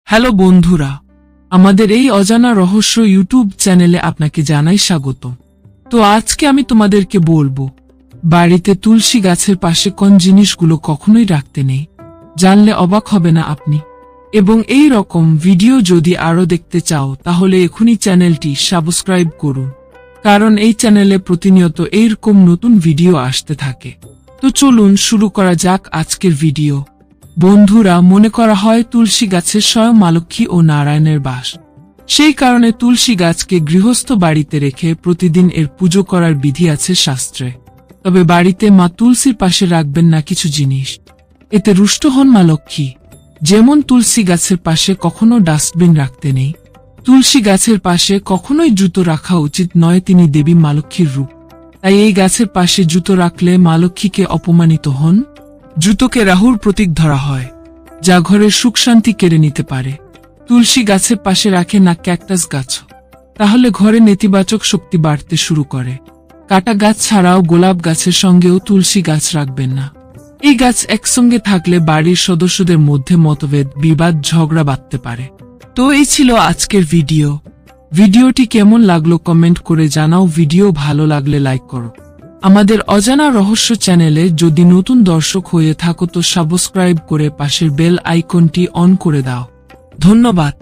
Hello বন্ধুরা, আমাদের এই অজানা রহস্য ইউটিউব চ্যানেলে আপনাকে জানাই স্বাগত। তো আজকে আমি তোমাদেরকে বলবো বাড়িতে তুলসী গাছের পাশে কোন জিনিসগুলো কখনোই রাখতে নেই, জানলে অবাক হবে না আপনি। এবং এই রকম ভিডিও যদি আরো দেখতে চাও তাহলে এখনই চ্যানেলটি সাবস্ক্রাইব করুন, কারণ এই চ্যানেলে প্রতিনিয়ত এইরকম নতুন ভিডিও আসতে থাকে। তো চলুন শুরু করা যাক আজকের ভিডিও। বন্ধুরা, মনে করা হয় তুলসী গাছে স্বয়ং মা লক্ষ্মী ও নারায়ণের বাস। সেই কারণে তুলসী গাছকে গৃহস্থ বাড়িতে রেখে প্রতিদিন এর পুজো করার বিধি আছে শাস্ত্রে। তবে বাড়িতে মা তুলসীর পাশে রাখবেন না কিছু জিনিস, এতে রুষ্ট হন মা লক্ষ্মী। যেমন তুলসী গাছের পাশে কখনো ডাস্টবিন রাখতে নেই, তুলসী গাছের পাশে কখনোই জুতো রাখা উচিত নয়, তিনি দেবী মা লক্ষ্মীর রূপ। তাই এই গাছের পাশে জুতো রাখলে মা লক্ষ্মীকে অপমানিত হন। জুতোকে রাহুর প্রতীক ধরা হয়, যা ঘরের সুখ শান্তি কেড়ে নিতে পারে। তুলসী গাছের পাশে রাখে না ক্যাকটাস গাছ, তাহলে ঘরে নেতিবাচক শক্তি বাড়তে শুরু করে। কাটা গাছ ছাড়াও গোলাপ গাছের সঙ্গেও তুলসী গাছ রাখবেন না। এই গাছ একসঙ্গে থাকলে বাড়ির সদস্যদের মধ্যে মতভেদ, বিবাদ, ঝগড়া বাঁধতে পারে। তো এই ছিল আজকের ভিডিও। ভিডিওটি কেমন লাগলো কমেন্ট করে জানাও। ভিডিও ভালো লাগলে লাইক করো। আমাদের অজানা রহস্য চ্যানেলে যদি নতুন দর্শক হয়ে থাকো তো সাবস্ক্রাইব করে পাশের বেল আইকনটি অন করে দাও। ধন্যবাদ।